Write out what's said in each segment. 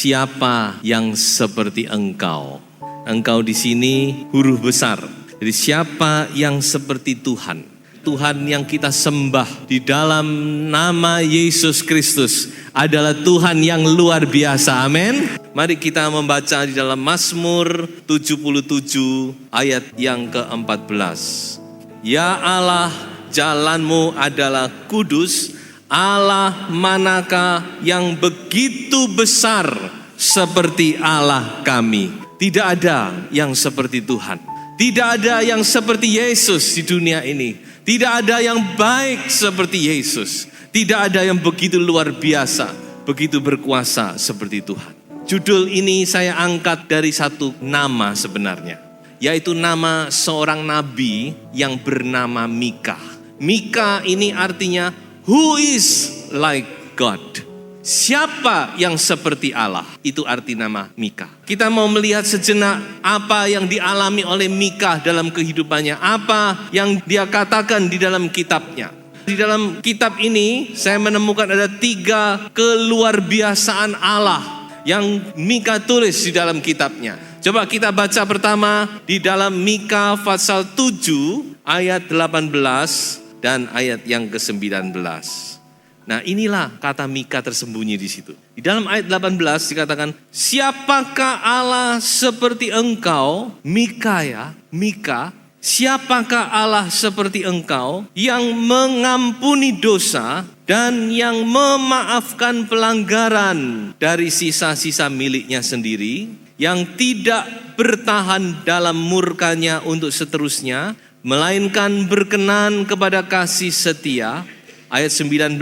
siapa yang seperti Engkau? Engkau di sini huruf besar. Jadi siapa yang seperti Tuhan? Tuhan yang kita sembah di dalam nama Yesus Kristus adalah Tuhan yang luar biasa. Amin. Mari kita membaca di dalam Mazmur 77 ayat yang ke-14. Ya Allah, jalanmu adalah kudus. Allah manakah yang begitu besar seperti Allah kami? Tidak ada yang seperti Tuhan. Tidak ada yang seperti Yesus di dunia ini. Tidak ada yang baik seperti Yesus. Tidak ada yang begitu luar biasa, begitu berkuasa seperti Tuhan. Judul ini saya angkat dari satu nama sebenarnya, yaitu nama seorang nabi yang bernama Mika. Mika ini artinya who is like God? Siapa yang seperti Allah? Itu arti nama Mika. Kita mau melihat sejenak apa yang dialami oleh Mika dalam kehidupannya. Apa yang dia katakan di dalam kitabnya. Di dalam kitab ini saya menemukan ada 3 keluarbiasaan Allah yang Mika tulis di dalam kitabnya. Coba kita baca pertama di dalam Mika pasal 7 ayat 18 dan ayat yang ke-19. Nah, inilah kata Mika tersembunyi di situ. Di dalam ayat 18 dikatakan, siapakah Allah seperti engkau? Mika ya, Mika. Siapakah Allah seperti engkau yang mengampuni dosa dan yang memaafkan pelanggaran dari sisa-sisa miliknya sendiri, yang tidak bertahan dalam murkanya untuk seterusnya, melainkan berkenan kepada kasih setia. Ayat 19,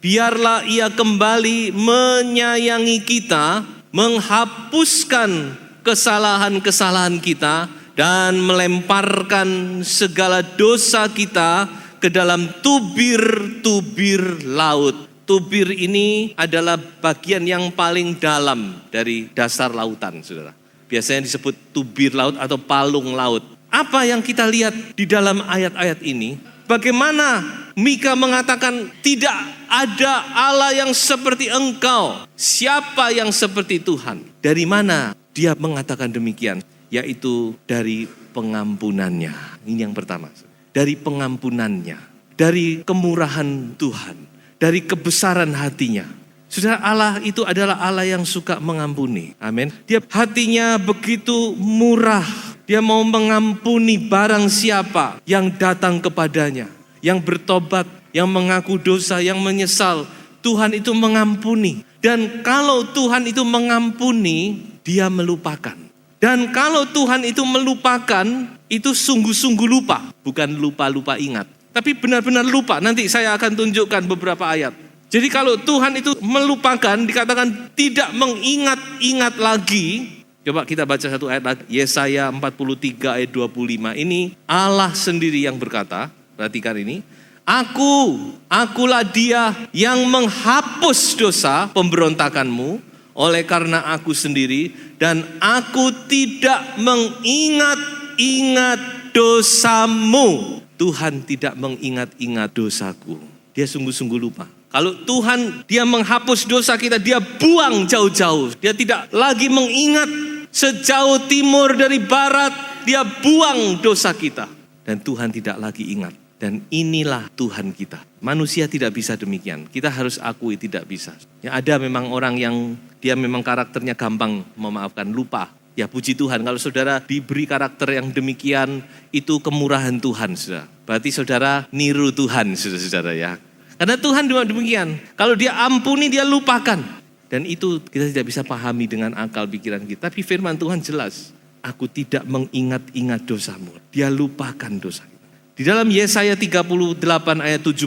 biarlah ia kembali menyayangi kita, menghapuskan kesalahan-kesalahan kita, dan melemparkan segala dosa kita ke dalam tubir-tubir laut. Tubir ini adalah bagian yang paling dalam dari dasar lautan, saudara. Biasanya disebut tubir laut atau palung laut. Apa yang kita lihat di dalam ayat-ayat ini? Bagaimana Mika mengatakan tidak ada Allah yang seperti engkau. Siapa yang seperti Tuhan? Dari mana dia mengatakan demikian? Yaitu dari pengampunannya. Ini yang pertama. Dari pengampunannya. Dari kemurahan Tuhan. Dari kebesaran hatinya. Saudara, Allah itu adalah Allah yang suka mengampuni. Amin. Dia hatinya begitu murah. Dia mau mengampuni barang siapa yang datang kepadanya, yang bertobat, yang mengaku dosa, yang menyesal. Tuhan itu mengampuni. Dan kalau Tuhan itu mengampuni, dia melupakan. Dan kalau Tuhan itu melupakan, itu sungguh-sungguh lupa. Bukan lupa-lupa ingat, tapi benar-benar lupa. Nanti saya akan tunjukkan beberapa ayat. Jadi kalau Tuhan itu melupakan, dikatakan tidak mengingat-ingat lagi. Coba kita baca satu ayat lagi. Yesaya 43 ayat 25. Ini Allah sendiri yang berkata. Perhatikan ini. Akulah dia yang menghapus dosa pemberontakanmu oleh karena aku sendiri. Dan aku tidak mengingat-ingat dosamu. Tuhan tidak mengingat-ingat dosaku. Dia sungguh-sungguh lupa. Kalau Tuhan dia menghapus dosa kita, dia buang jauh-jauh. Dia tidak lagi mengingat. Sejauh timur dari barat, dia buang dosa kita. Dan Tuhan tidak lagi ingat. Dan inilah Tuhan kita. Manusia tidak bisa demikian. Kita harus akui tidak bisa. Ya, ada memang orang yang dia memang karakternya gampang memaafkan, lupa. Ya puji Tuhan, kalau saudara diberi karakter yang demikian, itu kemurahan Tuhan, saudara. Berarti saudara niru Tuhan, saudara-saudara ya. Karena Tuhan demikian. Kalau dia ampuni, dia lupakan. Dan itu kita tidak bisa pahami dengan akal pikiran kita. Tapi firman Tuhan jelas. Aku tidak mengingat-ingat dosamu. Dia lupakan dosa kita. Di dalam Yesaya 38 ayat 17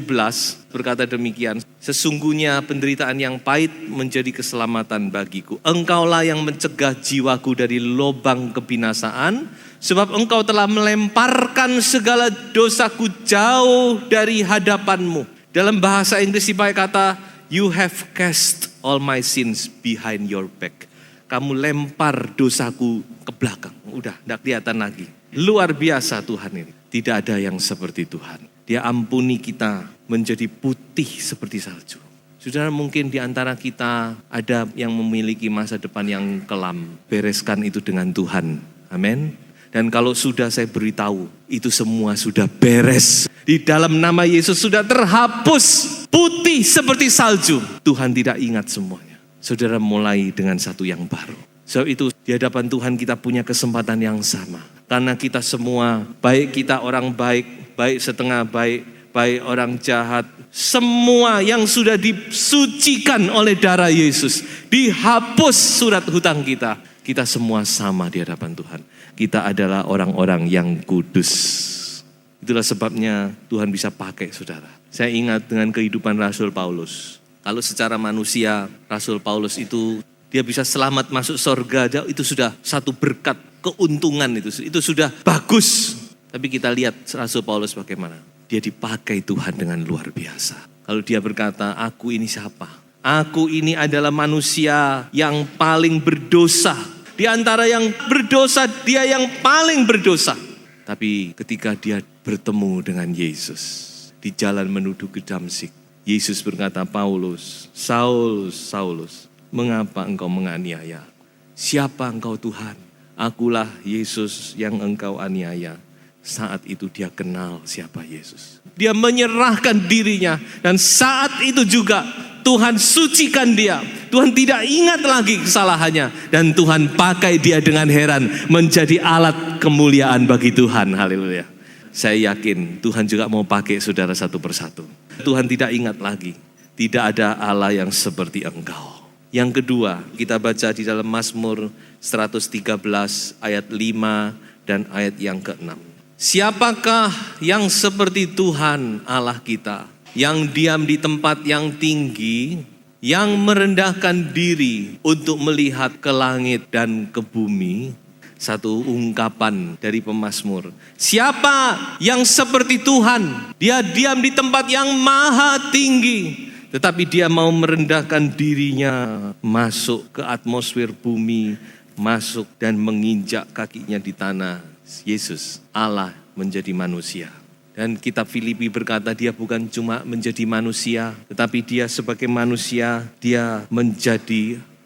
berkata demikian. Sesungguhnya penderitaan yang pahit menjadi keselamatan bagiku. Engkaulah yang mencegah jiwaku dari lubang kebinasaan. Sebab engkau telah melemparkan segala dosaku jauh dari hadapanmu. Dalam bahasa Inggris dipakai kata, you have cast all my sins behind your back. Kamu lempar dosaku ke belakang. Udah, tidak kelihatan lagi. Luar biasa Tuhan ini. Tidak ada yang seperti Tuhan. Dia ampuni kita menjadi putih seperti salju. Saudara, mungkin di antara kita ada yang memiliki masa depan yang kelam. Bereskan itu dengan Tuhan. Amin. Dan kalau sudah, saya beritahu, itu semua sudah beres. Di dalam nama Yesus sudah terhapus, putih seperti salju. Tuhan tidak ingat semuanya. Saudara, mulai dengan satu yang baru. Sebab itu di hadapan Tuhan kita punya kesempatan yang sama. Karena kita semua, baik kita orang baik, baik setengah baik, baik orang jahat, semua yang sudah disucikan oleh darah Yesus, dihapus surat hutang kita. Kita semua sama di hadapan Tuhan. Kita adalah orang-orang yang kudus. Itulah sebabnya Tuhan bisa pakai saudara. Saya ingat dengan kehidupan Rasul Paulus. Kalau secara manusia, Rasul Paulus itu dia bisa selamat masuk surga, itu sudah satu berkat, keuntungan itu sudah bagus. Tapi kita lihat Rasul Paulus bagaimana. Dia dipakai Tuhan dengan luar biasa. Kalau dia berkata, aku ini siapa? Aku ini adalah manusia yang paling berdosa. Di antara yang berdosa, dia yang paling berdosa. Tapi ketika dia bertemu dengan Yesus di jalan menuju ke Damsyik, Yesus berkata, Paulus, Saulus, Saulus, mengapa engkau menganiaya? Siapa engkau Tuhan? Akulah Yesus yang engkau aniaya. Saat itu dia kenal siapa Yesus. Dia menyerahkan dirinya dan saat itu juga Tuhan sucikan dia. Tuhan tidak ingat lagi kesalahannya. Dan Tuhan pakai dia dengan heran menjadi alat kemuliaan bagi Tuhan. Haleluya. Saya yakin Tuhan juga mau pakai saudara satu persatu. Tuhan tidak ingat lagi. Tidak ada Allah yang seperti engkau. Yang kedua, kita baca di dalam Mazmur 113 ayat 5 dan ayat yang ke-6. Siapakah yang seperti Tuhan Allah kita, yang diam di tempat yang tinggi, yang merendahkan diri untuk melihat ke langit dan ke bumi. Satu ungkapan dari pemazmur. Siapa yang seperti Tuhan? Dia diam di tempat yang maha tinggi, tetapi dia mau merendahkan dirinya, masuk ke atmosfer bumi, masuk dan menginjak kakinya di tanah. Yesus, Allah menjadi manusia. Dan kitab Filipi berkata dia bukan cuma menjadi manusia, tetapi dia sebagai manusia, dia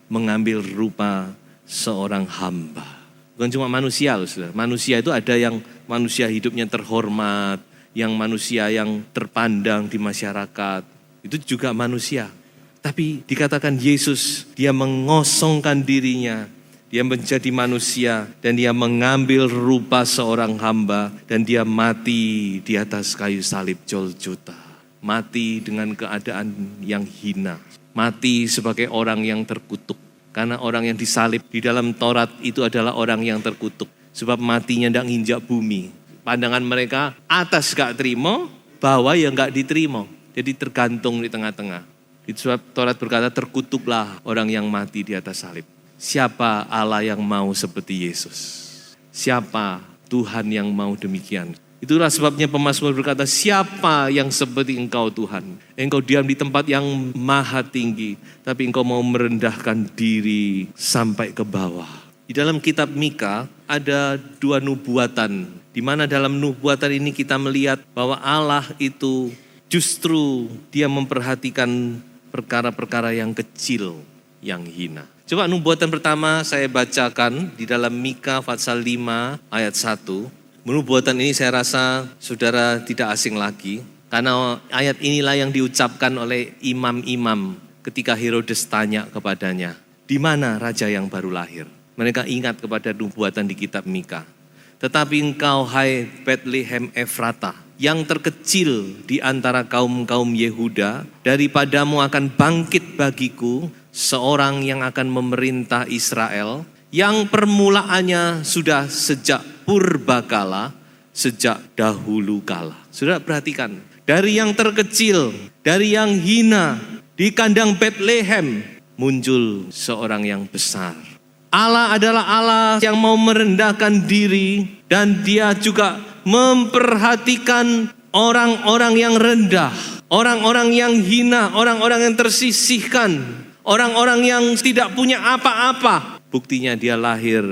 mengambil rupa seorang hamba. Bukan cuma manusia, saudara. Manusia itu ada yang manusia hidupnya terhormat, yang manusia yang terpandang di masyarakat. Itu juga manusia. Tapi dikatakan Yesus, dia mengosongkan dirinya. Dia menjadi manusia dan dia mengambil rupa seorang hamba. Dan dia mati di atas kayu salib Golgota. Mati dengan keadaan yang hina. Mati sebagai orang yang terkutuk. Karena orang yang disalib di dalam Taurat itu adalah orang yang terkutuk. Sebab matinya tidak nginjak bumi. Pandangan mereka atas gak terima, bawah ya gak diterima. Jadi tergantung di tengah-tengah. Sebab Taurat berkata terkutuklah orang yang mati di atas salib. Siapa Allah yang mau seperti Yesus? Siapa Tuhan yang mau demikian? Itulah sebabnya pemazmur berkata, siapa yang seperti engkau Tuhan? Engkau diam di tempat yang maha tinggi, tapi engkau mau merendahkan diri sampai ke bawah. Di dalam kitab Mika ada 2 nubuatan, di mana dalam nubuatan ini kita melihat bahwa Allah itu justru dia memperhatikan perkara-perkara yang kecil, yang hina. Coba nubuatan pertama saya bacakan di dalam Mika pasal 5 ayat 1. Nubuatan ini saya rasa saudara tidak asing lagi. Karena ayat inilah yang diucapkan oleh imam-imam ketika Herodes tanya kepadanya, di mana raja yang baru lahir? Mereka ingat kepada nubuatan di kitab Mika. Tetapi engkau hai Bethlehem Efrata, yang terkecil di antara kaum-kaum Yehuda, daripadamu akan bangkit bagiku seorang yang akan memerintah Israel, yang permulaannya sudah sejak purbakala, sejak dahulu kala. Saudara perhatikan, dari yang terkecil, dari yang hina, di kandang Bethlehem, muncul seorang yang besar. Allah adalah Allah yang mau merendahkan diri, dan dia juga memperhatikan orang-orang yang rendah, orang-orang yang hina, orang-orang yang tersisihkan, orang-orang yang tidak punya apa-apa. Buktinya dia lahir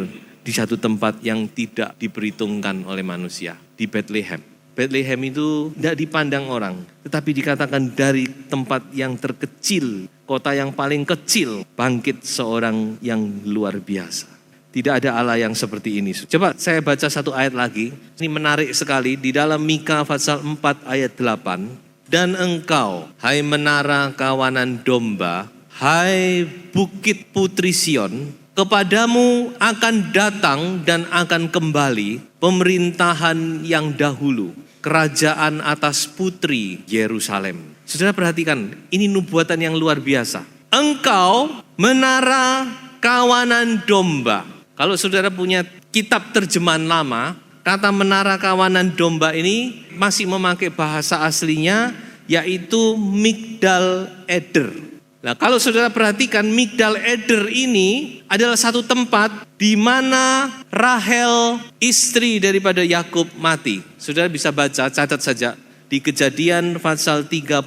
di satu tempat yang tidak diperhitungkan oleh manusia, di Bethlehem. Bethlehem itu tidak dipandang orang, tetapi dikatakan dari tempat yang terkecil, kota yang paling kecil, bangkit seorang yang luar biasa. Tidak ada Allah yang seperti ini. Coba saya baca satu ayat lagi. Ini menarik sekali di dalam Mika pasal 4 ayat 8. Dan engkau, hai menara kawanan domba, hai bukit putri Sion, kepadamu akan datang dan akan kembali pemerintahan yang dahulu, kerajaan atas putri Yerusalem. Saudara perhatikan, ini nubuatan yang luar biasa. Engkau menara kawanan domba. Kalau saudara punya kitab terjemahan lama, kata menara kawanan domba ini masih memakai bahasa aslinya, yaitu Migdal Eder. Nah, kalau saudara perhatikan, Migdal Eder ini adalah satu tempat di mana Rahel, istri daripada Yakub, mati. Saudara bisa baca, catat saja di Kejadian pasal 35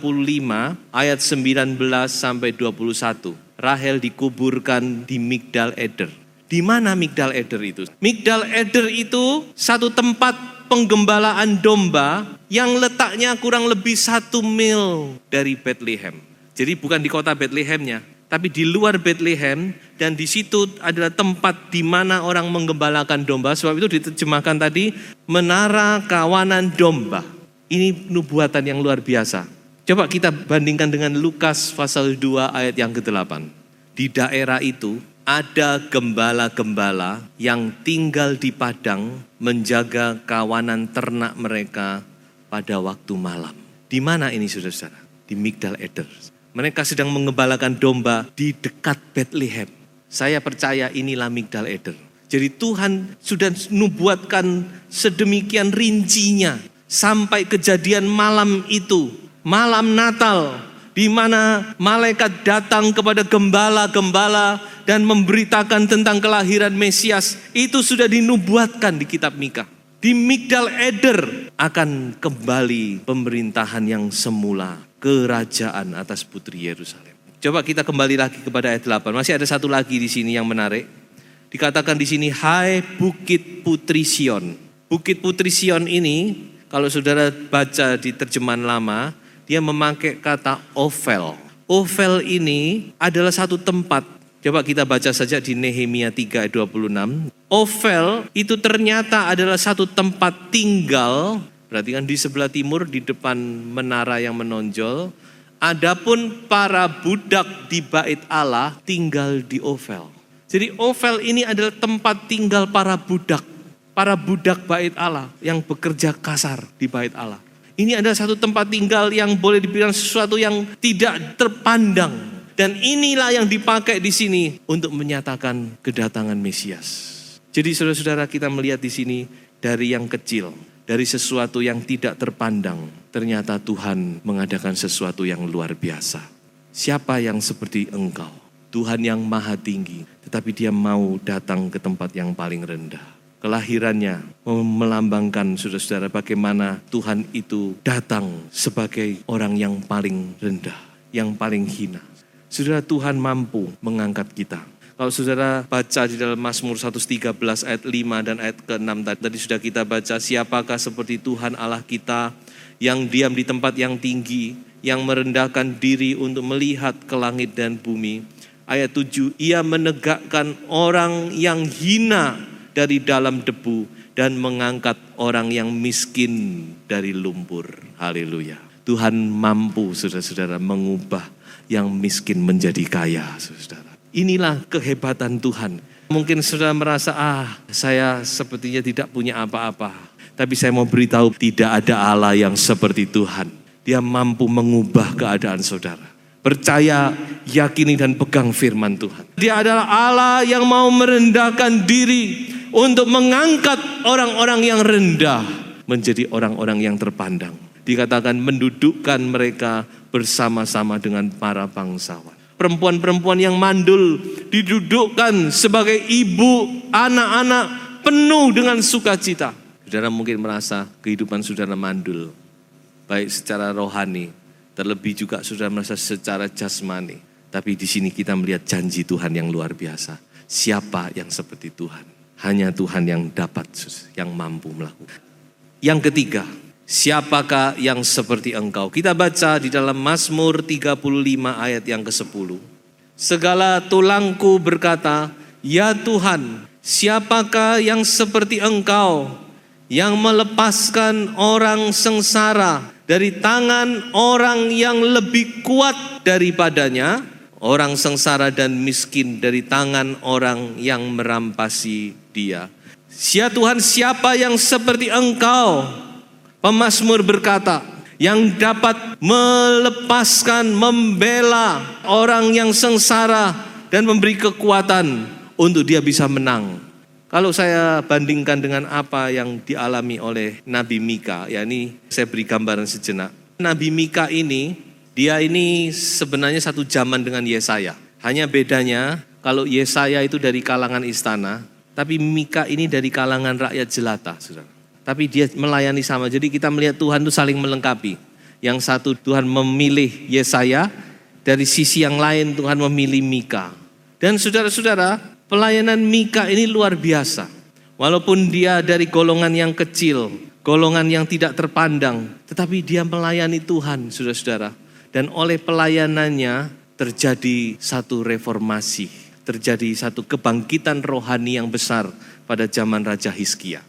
ayat 19 sampai 21. Rahel dikuburkan di Migdal Eder. Di mana Migdal Eder itu? Migdal Eder itu satu tempat penggembalaan domba yang letaknya kurang lebih 1 mil dari Bethlehem. Jadi bukan di kota Bethlehemnya, tapi di luar Bethlehem, dan di situ adalah tempat di mana orang menggembalakan domba. Sebab itu diterjemahkan tadi menara kawanan domba. Ini nubuatan yang luar biasa. Coba kita bandingkan dengan Lukas pasal 2 ayat yang ke-8. Di daerah itu ada gembala-gembala yang tinggal di padang menjaga kawanan ternak mereka pada waktu malam. Di mana ini saudara-saudara? Di Migdal Eder. Mereka sedang mengembalakan domba di dekat Bethlehem. Saya percaya inilah Migdal Eder. Jadi Tuhan sudah nubuatkan sedemikian rincinya sampai kejadian malam itu, malam Natal, di mana malaikat datang kepada gembala-gembala dan memberitakan tentang kelahiran Mesias. Itu sudah dinubuatkan di kitab Mika. Di Migdal Eder akan kembali pemerintahan yang semula, kerajaan atas putri Yerusalem. Coba kita kembali lagi kepada ayat 8. Masih ada satu lagi di sini yang menarik. Dikatakan di sini, hai bukit putri Sion. Bukit putri Sion ini, kalau saudara baca di terjemahan lama, dia memakai kata Ofel. Ofel ini adalah satu tempat. Coba kita baca saja di Nehemia 3 ayat 26. Ofel itu ternyata adalah satu tempat tinggal. Berarti kan di sebelah timur, di depan menara yang menonjol. Adapun para budak di bait Allah tinggal di Ofel. Jadi Ofel ini adalah tempat tinggal para budak bait Allah yang bekerja kasar di bait Allah. Ini adalah satu tempat tinggal yang boleh dibilang sesuatu yang tidak terpandang. Dan inilah yang dipakai di sini untuk menyatakan kedatangan Mesias. Jadi saudara-saudara, kita melihat di sini dari yang kecil, dari sesuatu yang tidak terpandang, ternyata Tuhan mengadakan sesuatu yang luar biasa. Siapa yang seperti engkau? Tuhan yang maha tinggi, tetapi dia mau datang ke tempat yang paling rendah. Kelahirannya melambangkan saudara-saudara bagaimana Tuhan itu datang sebagai orang yang paling rendah, yang paling hina. Saudara, Tuhan mampu mengangkat kita. Kalau saudara baca di dalam Mazmur 113 ayat 5 dan ayat ke-6 tadi sudah kita baca, siapakah seperti Tuhan Allah kita yang diam di tempat yang tinggi, yang merendahkan diri untuk melihat ke langit dan bumi. Ayat 7, ia menegakkan orang yang hina dari dalam debu dan mengangkat orang yang miskin dari lumpur. Haleluya. Tuhan mampu saudara-saudara mengubah yang miskin menjadi kaya, saudara. Inilah kehebatan Tuhan. Mungkin saudara merasa, saya sepertinya tidak punya apa-apa. Tapi saya mau beritahu, tidak ada Allah yang seperti Tuhan. Dia mampu mengubah keadaan saudara. Percaya, yakini dan pegang firman Tuhan. Dia adalah Allah yang mau merendahkan diri untuk mengangkat orang-orang yang rendah menjadi orang-orang yang terpandang. Dikatakan mendudukkan mereka bersama-sama dengan para bangsawan. Perempuan-perempuan yang mandul didudukkan sebagai ibu anak-anak penuh dengan sukacita. Saudara mungkin merasa kehidupan saudara mandul, baik secara rohani, terlebih juga saudara merasa secara jasmani. Tapi di sini kita melihat janji Tuhan yang luar biasa. Siapa yang seperti Tuhan? Hanya Tuhan yang dapat, yang mampu melakukan. Yang ketiga, siapakah yang seperti Engkau? Kita baca di dalam Mazmur 35 ayat yang ke-10. Segala tulangku berkata, ya Tuhan, siapakah yang seperti Engkau, yang melepaskan orang sengsara dari tangan orang yang lebih kuat daripadanya, orang sengsara dan miskin dari tangan orang yang merampasi dia. Ya Tuhan, siapa yang seperti Engkau? Pemazmur berkata, yang dapat melepaskan, membela orang yang sengsara dan memberi kekuatan untuk dia bisa menang. Kalau saya bandingkan dengan apa yang dialami oleh Nabi Mika, ya ini saya beri gambaran sejenak. Nabi Mika ini, dia ini sebenarnya satu zaman dengan Yesaya. Hanya bedanya kalau Yesaya itu dari kalangan istana, tapi Mika ini dari kalangan rakyat jelata, saudara. Tapi dia melayani sama. Jadi kita melihat Tuhan itu saling melengkapi. Yang satu Tuhan memilih Yesaya, dari sisi yang lain Tuhan memilih Mika. Dan saudara-saudara, pelayanan Mika ini luar biasa. Walaupun dia dari golongan yang kecil, golongan yang tidak terpandang, tetapi dia melayani Tuhan, saudara-saudara. Dan oleh pelayanannya terjadi satu reformasi, terjadi satu kebangkitan rohani yang besar pada zaman Raja Hizkia.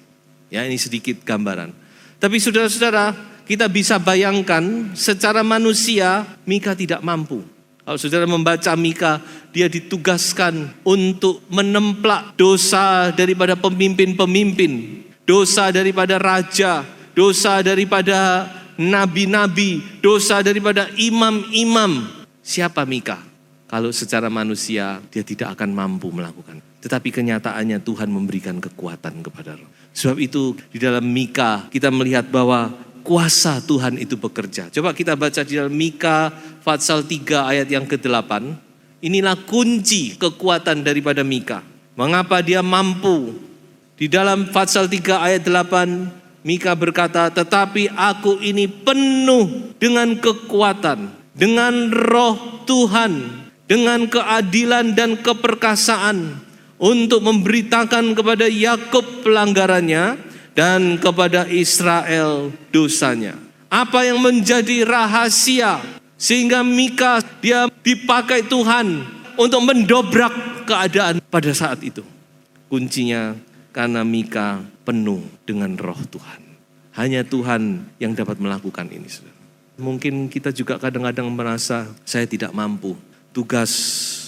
Ya, ini sedikit gambaran. Tapi saudara-saudara, kita bisa bayangkan secara manusia Mika tidak mampu. Kalau saudara membaca Mika, dia ditugaskan untuk menemplak dosa daripada pemimpin-pemimpin, dosa daripada raja, dosa daripada nabi-nabi, dosa daripada imam-imam. Siapa Mika? Kalau secara manusia dia tidak akan mampu melakukan. Tetapi kenyataannya Tuhan memberikan kekuatan kepada roh. Sebab itu di dalam Mika kita melihat bahwa kuasa Tuhan itu bekerja. Coba kita baca di dalam Mika pasal 3 ayat yang ke-8. Inilah kunci kekuatan daripada Mika. Mengapa dia mampu? Di dalam pasal 3 ayat 8 Mika berkata, tetapi aku ini penuh dengan kekuatan, dengan roh Tuhan, dengan keadilan dan keperkasaan, untuk memberitakan kepada Yakub pelanggarannya dan kepada Israel dosanya. Apa yang menjadi rahasia sehingga Mika dia dipakai Tuhan untuk mendobrak keadaan pada saat itu? Kuncinya karena Mika penuh dengan roh Tuhan. Hanya Tuhan yang dapat melakukan ini. Mungkin kita juga kadang-kadang merasa saya tidak mampu. Tugas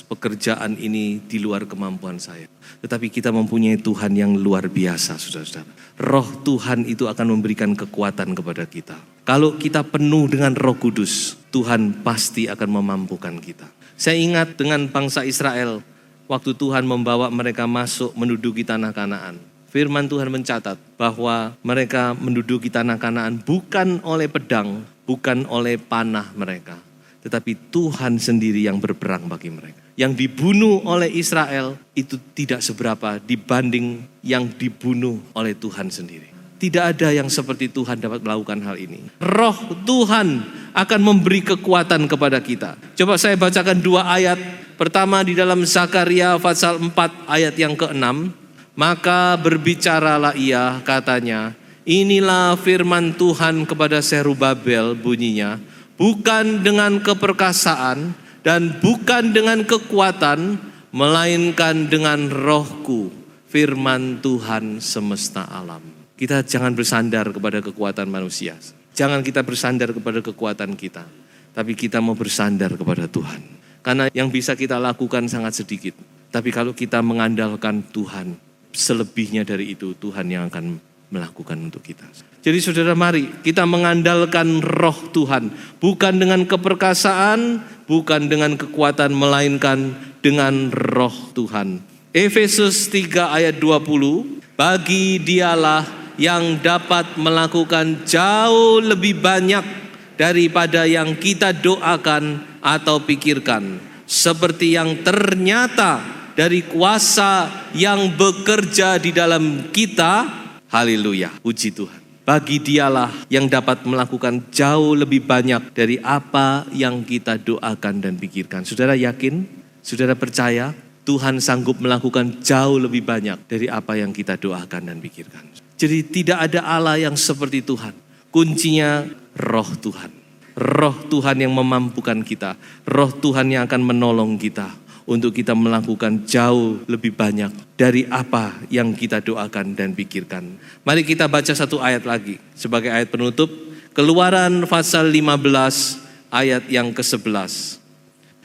pekerjaan ini di luar kemampuan saya. Tetapi kita mempunyai Tuhan yang luar biasa, saudara-saudara. Roh Tuhan itu akan memberikan kekuatan kepada kita. Kalau kita penuh dengan Roh Kudus, Tuhan pasti akan memampukan kita. Saya ingat dengan bangsa Israel, waktu Tuhan membawa mereka masuk menduduki tanah Kanaan. Firman Tuhan mencatat bahwa mereka menduduki tanah Kanaan bukan oleh pedang, bukan oleh panah mereka. Tetapi Tuhan sendiri yang berperang bagi mereka. Yang dibunuh oleh Israel itu tidak seberapa dibanding yang dibunuh oleh Tuhan sendiri. Tidak ada yang seperti Tuhan dapat melakukan hal ini. Roh Tuhan akan memberi kekuatan kepada kita. Coba saya bacakan 2 ayat. Pertama di dalam Zakaria pasal 4 ayat yang ke-6. Maka berbicaralah ia, katanya, inilah firman Tuhan kepada Zerubabel, bunyinya, bukan dengan keperkasaan dan bukan dengan kekuatan, melainkan dengan rohku, firman Tuhan semesta alam. Kita jangan bersandar kepada kekuatan manusia. Jangan kita bersandar kepada kekuatan kita. Tapi kita mau bersandar kepada Tuhan. Karena yang bisa kita lakukan sangat sedikit. Tapi kalau kita mengandalkan Tuhan, selebihnya dari itu Tuhan yang akan melakukan untuk kita. Jadi saudara, mari kita mengandalkan roh Tuhan. Bukan dengan keperkasaan, bukan dengan kekuatan, melainkan dengan roh Tuhan. Efesus 3 ayat 20. Bagi dialah yang dapat melakukan jauh lebih banyak daripada yang kita doakan atau pikirkan. Seperti yang ternyata dari kuasa yang bekerja di dalam kita. Haleluya, puji Tuhan. Bagi dialah yang dapat melakukan jauh lebih banyak dari apa yang kita doakan dan pikirkan. Saudara yakin? Saudara percaya? Tuhan sanggup melakukan jauh lebih banyak dari apa yang kita doakan dan pikirkan. Jadi tidak ada Allah yang seperti Tuhan. Kuncinya Roh Tuhan. Roh Tuhan yang memampukan kita. Roh Tuhan yang akan menolong kita untuk kita melakukan jauh lebih banyak dari apa yang kita doakan dan pikirkan. Mari kita baca satu ayat lagi sebagai ayat penutup. Keluaran pasal 15 ayat yang ke-11.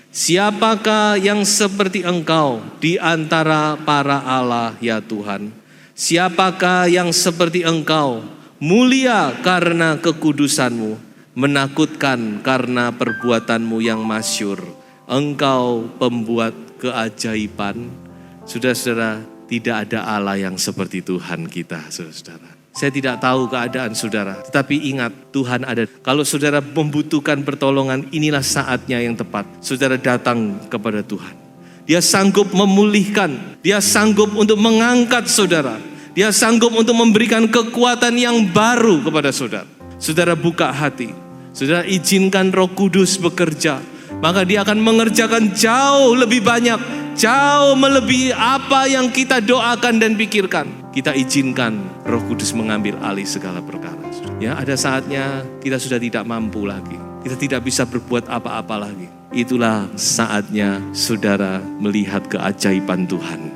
Siapakah yang seperti Engkau di antara para Allah ya Tuhan? Siapakah yang seperti Engkau, mulia karena kekudusan-Mu, menakutkan karena perbuatan-Mu yang masyhur. Engkau pembuat keajaiban. Saudara-saudara, tidak ada Allah yang seperti Tuhan kita, saudara-saudara. Saya tidak tahu keadaan saudara, tetapi ingat Tuhan ada. Kalau saudara membutuhkan pertolongan, inilah saatnya yang tepat. Saudara datang kepada Tuhan. Dia sanggup memulihkan, dia sanggup untuk mengangkat saudara. Dia sanggup untuk memberikan kekuatan yang baru kepada saudara. Saudara buka hati, saudara izinkan Roh Kudus bekerja. Maka dia akan mengerjakan jauh lebih banyak, jauh melebihi apa yang kita doakan dan pikirkan. Kita izinkan Roh Kudus mengambil alih segala perkara. Ya, ada saatnya kita sudah tidak mampu lagi. Kita tidak bisa berbuat apa-apa lagi. Itulah saatnya saudara melihat keajaiban Tuhan.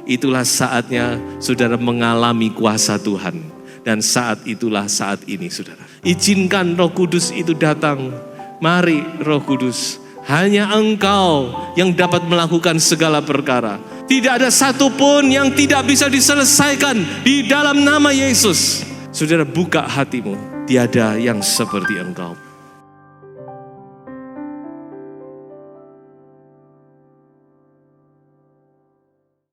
Itulah saatnya saudara mengalami kuasa Tuhan. Dan saat itulah saat ini saudara. Izinkan Roh Kudus itu datang. Mari Roh Kudus. Hanya Engkau yang dapat melakukan segala perkara. Tidak ada satupun yang tidak bisa diselesaikan di dalam nama Yesus. Saudara buka hatimu. Tiada yang seperti Engkau.